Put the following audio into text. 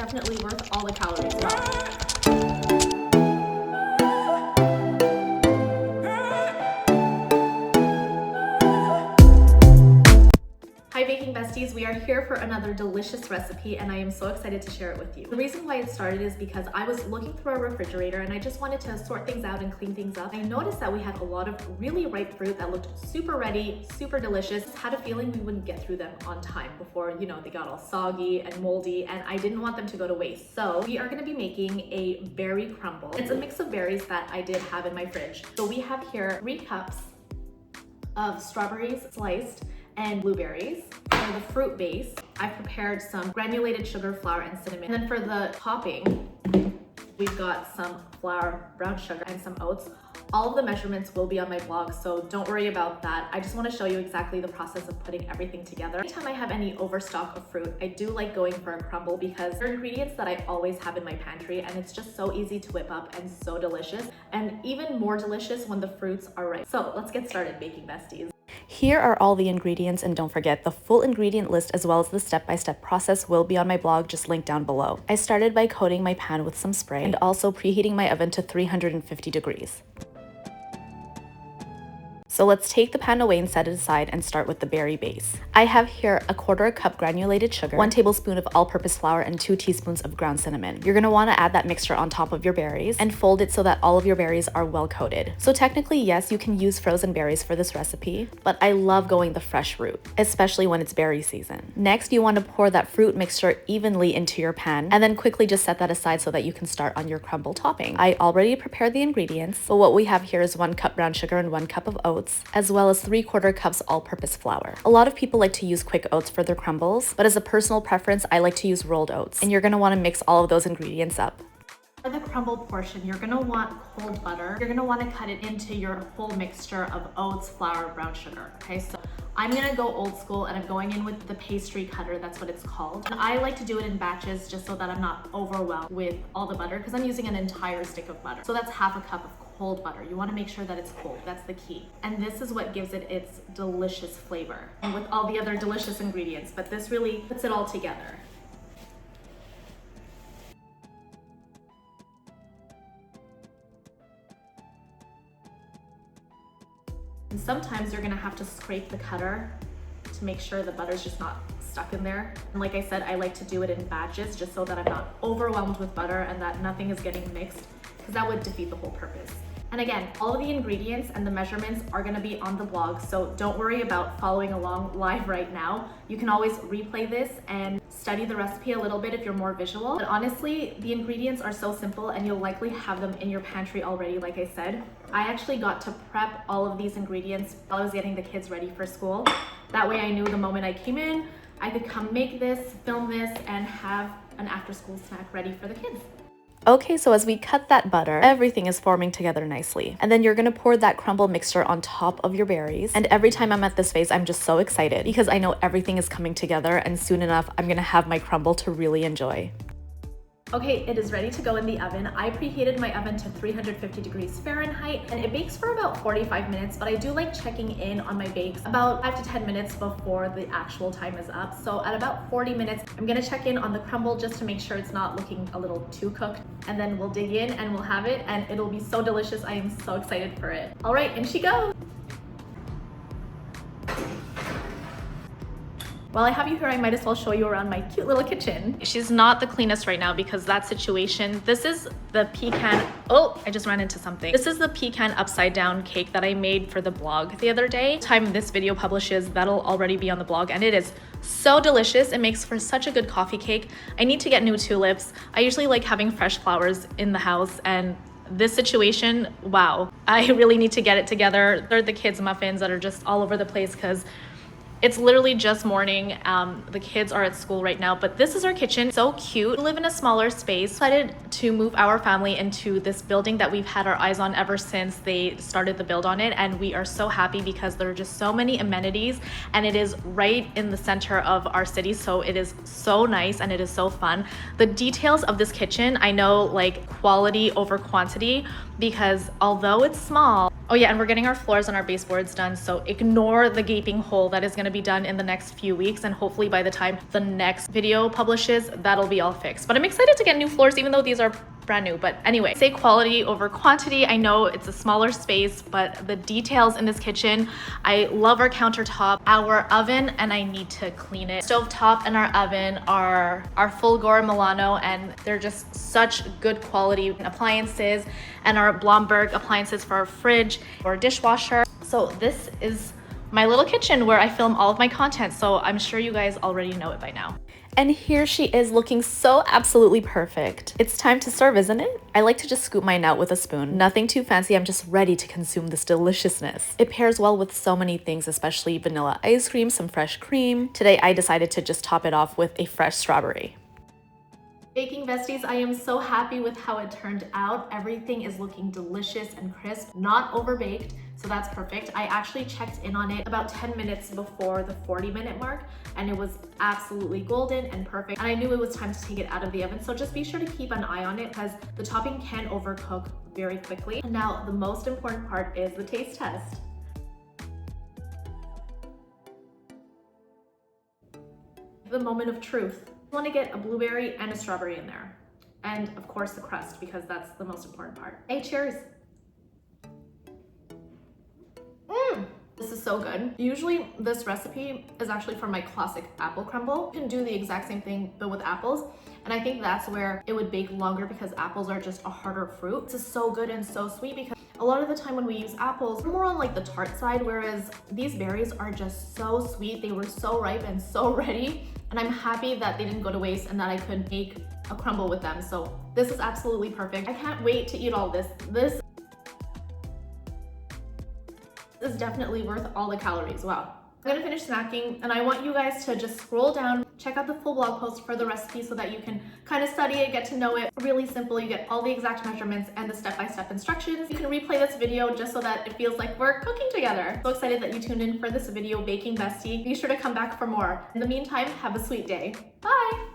definitely worth all the calories. Wow. Hi baking besties, we are here for another delicious recipe and I am so excited to share it with you. The reason why it started is because I was looking through our refrigerator and I just wanted to sort things out and clean things up. I noticed that we had a lot of really ripe fruit that looked super ready, super delicious. I had a feeling we wouldn't get through them on time before, they got all soggy and moldy, and I didn't want them to go to waste. So we are going to be making a berry crumble. It's a mix of berries that I did have in my fridge. So we have here 3 cups of strawberries sliced and blueberries. For the fruit base, I've prepared some granulated sugar, flour, and cinnamon. And then for the topping, we've got some flour, brown sugar, and some oats. All of the measurements will be on my blog, so don't worry about that. I just want to show you exactly the process of putting everything together. Anytime I have any overstock of fruit, I do like going for a crumble because they're ingredients that I always have in my pantry, and it's just so easy to whip up and so delicious, and even more delicious when the fruits are ripe. So let's get started, baking besties. Here are all the ingredients, and don't forget, the full ingredient list as well as the step-by-step process will be on my blog, just linked down below. I started by coating my pan with some spray and also preheating my oven to 350 degrees. So let's take the pan away and set it aside and start with the berry base. I have here a 1/4 cup granulated sugar, 1 tablespoon of all-purpose flour, and 2 teaspoons of ground cinnamon. You're gonna wanna add that mixture on top of your berries and fold it so that all of your berries are well coated. So technically, yes, you can use frozen berries for this recipe, but I love going the fresh route, especially when it's berry season. Next, you wanna pour that fruit mixture evenly into your pan and then quickly just set that aside so that you can start on your crumble topping. I already prepared the ingredients, but what we have here is 1 cup brown sugar and 1 cup of oats, as well as 3/4 cups all-purpose flour. A lot of people like to use quick oats for their crumbles, but as a personal preference, I like to use rolled oats. And you're gonna wanna mix all of those ingredients up. For the crumble portion, you're gonna want cold butter. You're gonna wanna cut it into your whole mixture of oats, flour, brown sugar. Okay, so I'm gonna go old school and I'm going in with the pastry cutter, that's what it's called. And I like to do it in batches just so that I'm not overwhelmed with all the butter because I'm using an entire stick of butter. So that's 1/2 cup of cold butter. You wanna make sure that it's cold, that's the key. And this is what gives it its delicious flavor and with all the other delicious ingredients, but this really puts it all together. And sometimes you're gonna have to scrape the cutter to make sure the butter's just not stuck in there. And like I said, I like to do it in batches just so that I'm not overwhelmed with butter and that nothing is getting mixed, because that would defeat the whole purpose. And again, all of the ingredients and the measurements are gonna be on the blog, so don't worry about following along live right now. You can always replay this and study the recipe a little bit if you're more visual. But honestly, the ingredients are so simple and you'll likely have them in your pantry already, like I said. I actually got to prep all of these ingredients while I was getting the kids ready for school. That way I knew the moment I came in, I could come make this, film this, and have an after-school snack ready for the kids. Okay, so as we cut that butter, everything is forming together nicely. And then you're gonna pour that crumble mixture on top of your berries. And every time I'm at this phase, I'm just so excited because I know everything is coming together and soon enough, I'm gonna have my crumble to really enjoy. Okay, it is ready to go in the oven. I preheated my oven to 350 degrees Fahrenheit and it bakes for about 45 minutes, but I do like checking in on my bakes about 5 to 10 minutes before the actual time is up. So at about 40 minutes, I'm gonna check in on the crumble just to make sure it's not looking a little too cooked. And then we'll dig in and we'll have it and it'll be so delicious. I am so excited for it. All right, in she goes. While I have you here, I might as well show you around my cute little kitchen. She's not the cleanest right now because that situation. This is the pecan, oh, I just ran into something. This is the pecan upside down cake that I made for the blog the other day. Time this video publishes, that'll already be on the blog and it is so delicious. It makes for such a good coffee cake. I need to get new tulips. I usually like having fresh flowers in the house and this situation, wow. I really need to get it together. They're the kids' muffins that are just all over the place because it's literally just morning. The kids are at school right now, but this is our kitchen. So cute. We live in a smaller space. Decided to move our family into this building that we've had our eyes on ever since they started the build on it. And we are so happy because there are just so many amenities and it is right in the center of our city. So it is so nice and it is so fun. The details of this kitchen, I know like quality over quantity because although it's small, Oh yeah, and we're getting our floors and our baseboards done, so ignore the gaping hole that is going to be done in the next few weeks, and hopefully by the time the next video publishes, that'll be all fixed. But I'm excited to get new floors, even though these are brand new. But anyway, say quality over quantity. I know it's a smaller space, but the details in this kitchen, I love our countertop, our oven, and I need to clean it. Stovetop and our oven are our Fulgor Milano, and they're just such good quality appliances, and our Blomberg appliances for our fridge or dishwasher. So this is my little kitchen where I film all of my content, so I'm sure you guys already know it by now. And here she is looking so absolutely perfect. It's time to serve, isn't it? I like to just scoop mine out with a spoon. Nothing too fancy, I'm just ready to consume this deliciousness. It pairs well with so many things, especially vanilla ice cream, some fresh cream. Today I decided to just top it off with a fresh strawberry. Baking besties, I am so happy with how it turned out. Everything is looking delicious and crisp, not overbaked, so that's perfect. I actually checked in on it about 10 minutes before the 40-minute mark, and it was absolutely golden and perfect. And I knew it was time to take it out of the oven, so just be sure to keep an eye on it because the topping can overcook very quickly. And now the most important part is the taste test. The moment of truth. You want to get a blueberry and a strawberry in there. And of course the crust, because that's the most important part. Hey, cheers. This is so good. Usually this recipe is actually for my classic apple crumble. You can do the exact same thing, but with apples. And I think that's where it would bake longer because apples are just a harder fruit. This is so good and so sweet because a lot of the time when we use apples, we're more on like the tart side, whereas these berries are just so sweet. They were so ripe and so ready. And I'm happy that they didn't go to waste and that I could make a crumble with them. So this is absolutely perfect. I can't wait to eat all this. This is definitely worth all the calories. Wow. I'm gonna finish snacking and I want you guys to just scroll down, check out the full blog post for the recipe so that you can kind of study it, get to know it. Really simple. You get all the exact measurements and the step-by-step instructions. You can replay this video just so that it feels like we're cooking together. So excited that you tuned in for this video, Baking Bestie. Be sure to come back for more. In the meantime, have a sweet day. Bye.